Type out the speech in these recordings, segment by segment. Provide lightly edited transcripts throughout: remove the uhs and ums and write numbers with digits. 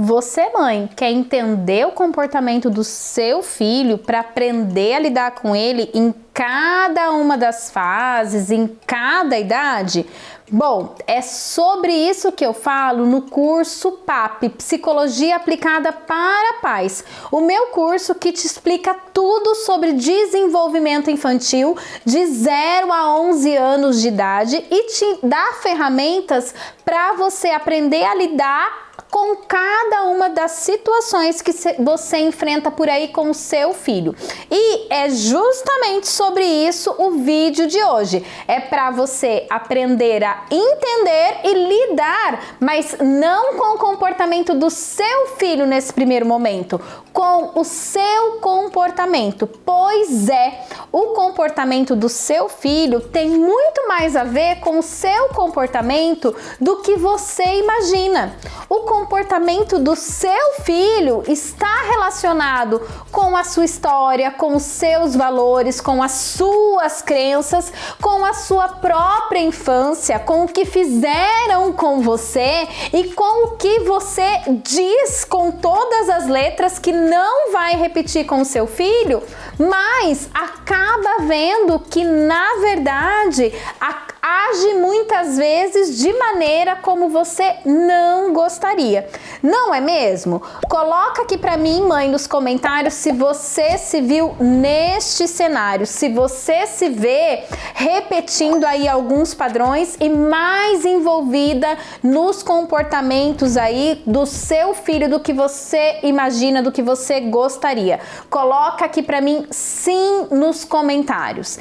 Você, mãe, quer entender o comportamento do seu filho para aprender a lidar com ele em cada uma das fases, em cada idade? Bom, é sobre isso que eu falo no curso PAP, Psicologia Aplicada para Pais. O meu curso que te explica tudo sobre desenvolvimento infantil de 0 a 11 anos de idade e te dá ferramentas para você aprender a lidar com cada uma das situações que você enfrenta por aí com o seu filho. E é justamente sobre isso o vídeo de hoje. É para você aprender a entender e lidar, mas não com o comportamento do seu filho nesse primeiro momento, com o seu comportamento. Pois é, o comportamento do seu filho tem muito mais a ver com o seu comportamento do que você imagina. O comportamento do seu filho está relacionado com a sua história, com os seus valores, com as suas crenças, com a sua própria infância, com o que fizeram com você e com o que você diz com todas as letras que não vai repetir com o seu filho, mas acaba vendo que, na verdade, age muitas vezes de maneira como você não gostaria. Não é mesmo? Coloca aqui para mim, mãe, nos comentários se você se viu neste cenário, se você se vê repetindo aí alguns padrões e mais envolvida nos comportamentos aí do seu filho do que você imagina, do que você gostaria. Coloca aqui para mim sim nos comentários.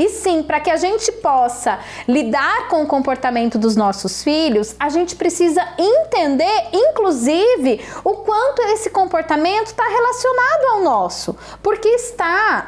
E sim, para que a gente possa lidar com o comportamento dos nossos filhos, a gente precisa entender, inclusive, o quanto esse comportamento está relacionado ao nosso. Porque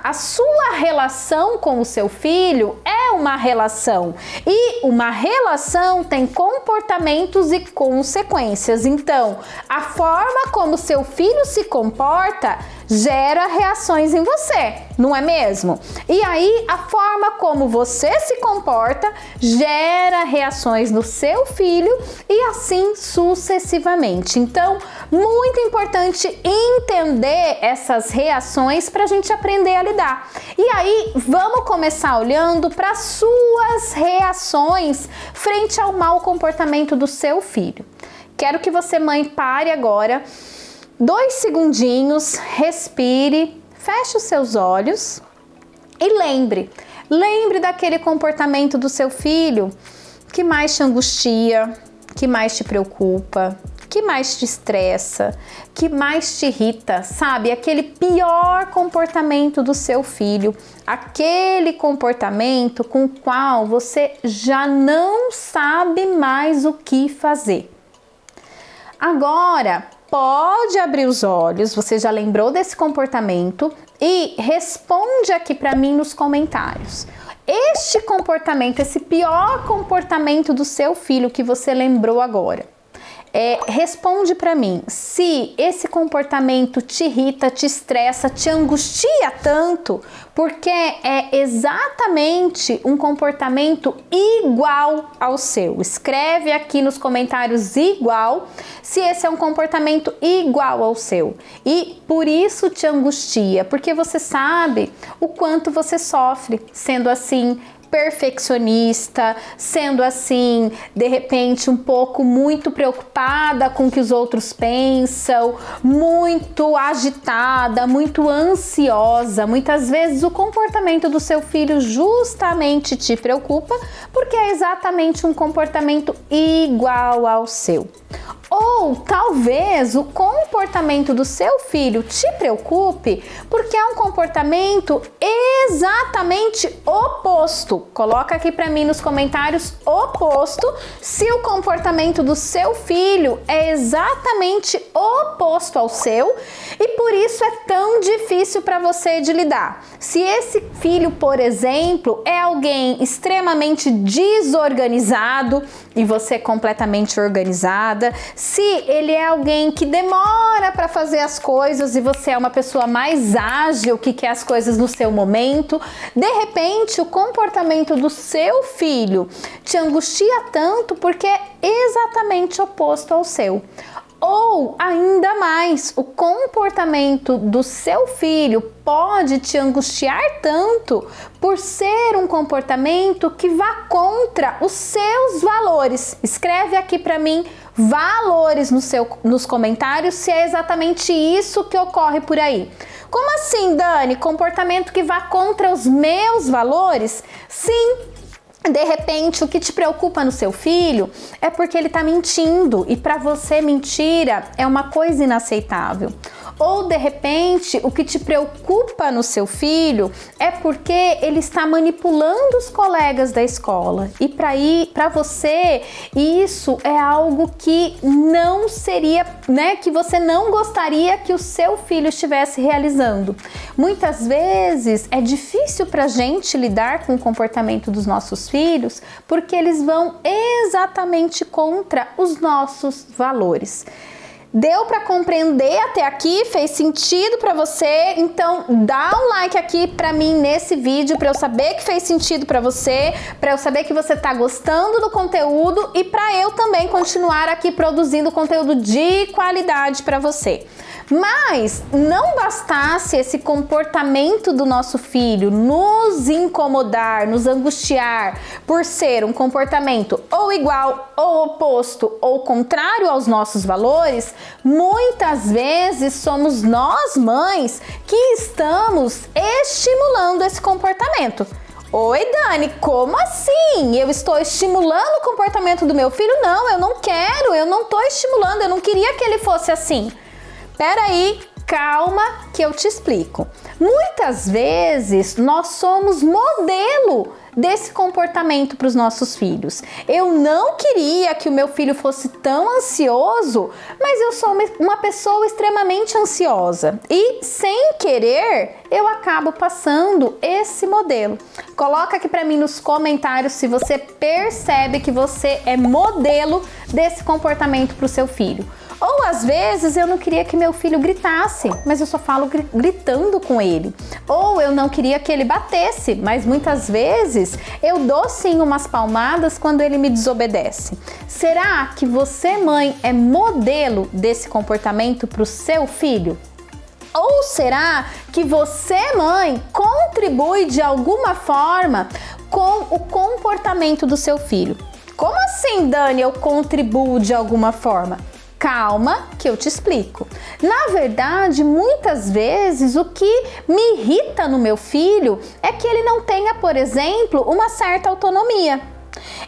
a sua relação com o seu filho é uma relação. E uma relação tem comportamentos e consequências. Então, a forma como seu filho se comporta gera reações em você, não é mesmo? E aí, a forma como você se comporta gera reações no seu filho e assim sucessivamente. Então, muito importante entender essas reações para a gente aprender a lidar. E aí, vamos começar olhando para suas reações frente ao mau comportamento do seu filho. Quero que você, mãe, pare agora, 2 segundinhos, respire, feche os seus olhos e lembre daquele comportamento do seu filho que mais te angustia, que mais te preocupa, que mais te estressa, que mais te irrita, sabe? Aquele pior comportamento do seu filho, aquele comportamento com o qual você já não sabe mais o que fazer. Agora, pode abrir os olhos, você já lembrou desse comportamento e responde aqui para mim nos comentários. Este comportamento, esse pior comportamento do seu filho que você lembrou agora, responde para mim se esse comportamento te irrita, te estressa, te angustia tanto, porque é exatamente um comportamento igual ao seu. Escreve aqui nos comentários igual, se esse é um comportamento igual ao seu. E por isso te angustia, porque você sabe o quanto você sofre sendo assim, perfeccionista, sendo assim, de repente um pouco muito preocupada com o que os outros pensam, muito agitada, muito ansiosa. Muitas vezes o comportamento do seu filho justamente te preocupa porque é exatamente um comportamento igual ao seu. Ou talvez o comportamento do seu filho te preocupe porque é um comportamento exatamente oposto. Coloca aqui para mim nos comentários oposto se o comportamento do seu filho é exatamente oposto ao seu e por isso é tão difícil para você de lidar. Se esse filho, por exemplo, é alguém extremamente desorganizado, e você completamente organizada, se ele é alguém que demora para fazer as coisas e você é uma pessoa mais ágil, que quer as coisas no seu momento, de repente o comportamento do seu filho te angustia tanto porque é exatamente oposto ao seu. Ou ainda mais, o comportamento do seu filho pode te angustiar tanto por ser um comportamento que vá contra os seus valores. Escreve aqui para mim valores nos comentários se é exatamente isso que ocorre por aí. Como assim, Dani? Comportamento que vá contra os meus valores? Sim. De repente, o que te preocupa no seu filho é porque ele está mentindo e para você mentira é uma coisa inaceitável. Ou de repente, o que te preocupa no seu filho é porque ele está manipulando os colegas da escola. E para você, isso é algo que não seria, que você não gostaria que o seu filho estivesse realizando. Muitas vezes é difícil para a gente lidar com o comportamento dos nossos filhos porque eles vão exatamente contra os nossos valores. Deu para compreender até aqui? Fez sentido para você? Então dá um like aqui para mim nesse vídeo para eu saber que fez sentido para você, para eu saber que você tá gostando do conteúdo e para eu também continuar aqui produzindo conteúdo de qualidade para você. Mas não bastasse esse comportamento do nosso filho nos incomodar, nos angustiar por ser um comportamento ou igual, ou oposto, ou contrário aos nossos valores, muitas vezes somos nós, mães, que estamos estimulando esse comportamento. Oi, Dani, como assim? Eu estou estimulando o comportamento do meu filho? Não, eu não quero, eu não estou estimulando, eu não queria que ele fosse assim. Peraí, calma que eu te explico. Muitas vezes nós somos modelo desse comportamento para os nossos filhos. Eu não queria que o meu filho fosse tão ansioso, mas eu sou uma pessoa extremamente ansiosa e sem querer eu acabo passando esse modelo. Coloca aqui para mim nos comentários se você percebe que você é modelo desse comportamento para o seu filho. Ou às vezes eu não queria que meu filho gritasse, mas eu só falo gritando com ele. Ou eu não queria que ele batesse, mas muitas vezes eu dou sim umas palmadas quando ele me desobedece. Será que você, mãe, é modelo desse comportamento para o seu filho? Ou será que você, mãe, contribui de alguma forma com o comportamento do seu filho? Como assim, Dani, eu contribuo de alguma forma? Calma que eu te explico. Na verdade, muitas vezes o que me irrita no meu filho é que ele não tenha, por exemplo, uma certa autonomia.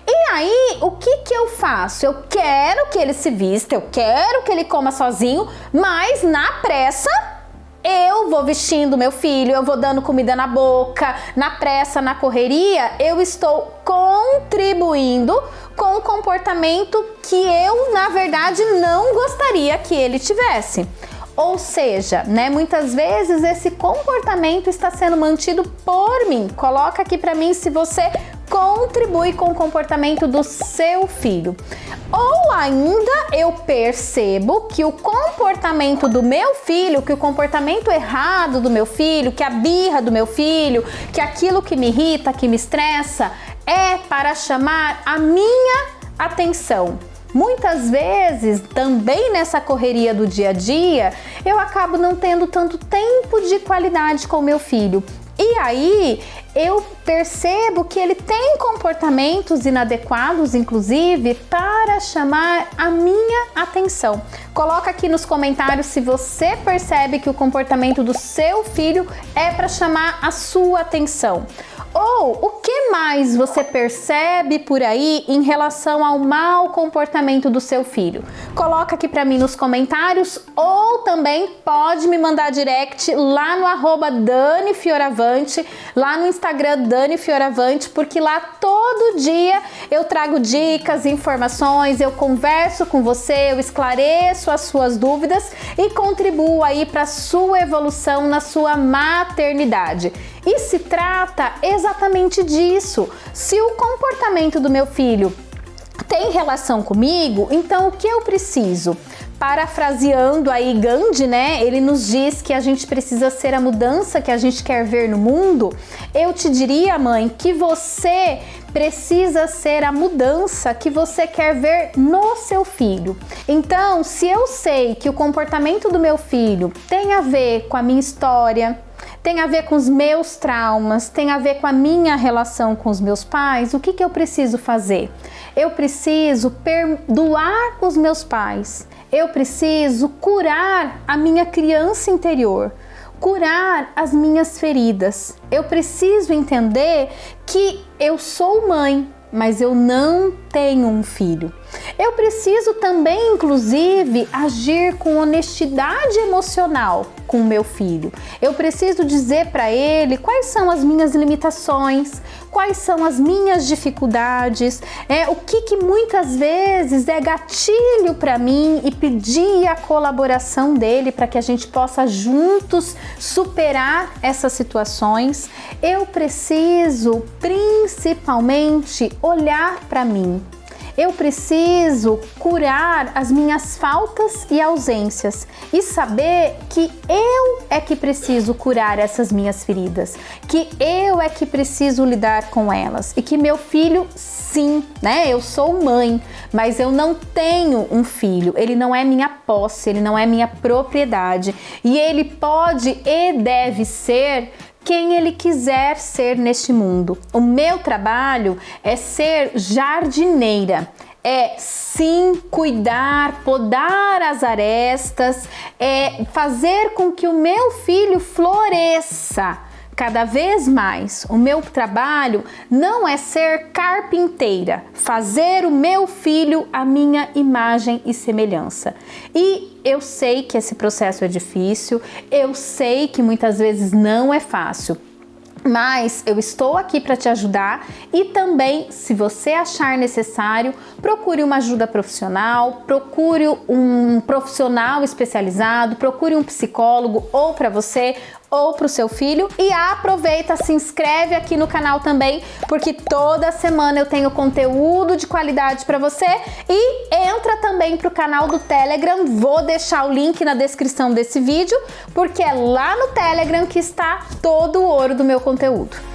E aí, o que eu faço? Eu quero que ele se vista, eu quero que ele coma sozinho, mas na pressa eu vou vestindo meu filho, eu vou dando comida na boca, na pressa, na correria, eu estou contribuindo com o comportamento que eu, na verdade, não gostaria que ele tivesse. Ou seja, muitas vezes esse comportamento está sendo mantido por mim. Coloca aqui para mim se você contribui com o comportamento do seu filho. Ou ainda eu percebo que o comportamento do meu filho, que o comportamento errado do meu filho, que a birra do meu filho, que aquilo que me irrita, que me estressa, é para chamar a minha atenção. Muitas vezes, também nessa correria do dia a dia, eu acabo não tendo tanto tempo de qualidade com o meu filho. E aí, eu percebo que ele tem comportamentos inadequados, inclusive, para chamar a minha atenção. Coloca aqui nos comentários se você percebe que o comportamento do seu filho é para chamar a sua atenção. Ou o que mais você percebe por aí em relação ao mau comportamento do seu filho? Coloca aqui para mim nos comentários ou também pode me mandar direct lá no @DaniFioravante, lá no Instagram Dani Fioravante, porque lá todo dia eu trago dicas, informações, eu converso com você, eu esclareço as suas dúvidas e contribuo aí para a sua evolução na sua maternidade. E se trata exatamente disso. Se o comportamento do meu filho tem relação comigo, então o que eu preciso? Parafraseando aí Gandhi, né? Ele nos diz que a gente precisa ser a mudança que a gente quer ver no mundo. Eu te diria, mãe, que você precisa ser a mudança que você quer ver no seu filho. Então, se eu sei que o comportamento do meu filho tem a ver com a minha história, tem a ver com os meus traumas, tem a ver com a minha relação com os meus pais, o que eu preciso fazer? Eu preciso perdoar os meus pais. Eu preciso curar a minha criança interior, curar as minhas feridas. Eu preciso entender que eu sou mãe, mas eu não tenho um filho. Eu preciso também, inclusive, agir com honestidade emocional com o meu filho. Eu preciso dizer para ele quais são as minhas limitações, quais são as minhas dificuldades, o que muitas vezes é gatilho para mim e pedir a colaboração dele para que a gente possa juntos superar essas situações. Eu preciso principalmente olhar para mim. Eu preciso curar as minhas faltas e ausências e saber que eu é que preciso curar essas minhas feridas, que eu é que preciso lidar com elas e que meu filho, sim, né? Eu sou mãe, mas eu não tenho um filho, ele não é minha posse, ele não é minha propriedade e ele pode e deve ser quem ele quiser ser neste mundo. O meu trabalho é ser jardineira, é sim cuidar, podar as arestas, é fazer com que o meu filho floresça cada vez mais. O meu trabalho não é ser carpinteira, fazer o meu filho a minha imagem e semelhança. E eu sei que esse processo é difícil, eu sei que muitas vezes não é fácil. Mas eu estou aqui para te ajudar e também, se você achar necessário, procure uma ajuda profissional, procure um profissional especializado, procure um psicólogo ou para você ou para o seu filho e aproveita, se inscreve aqui no canal também, porque toda semana eu tenho conteúdo de qualidade para você e entra também para o canal do Telegram, vou deixar o link na descrição desse vídeo, porque é lá no Telegram que está todo o ouro do meu conteúdo.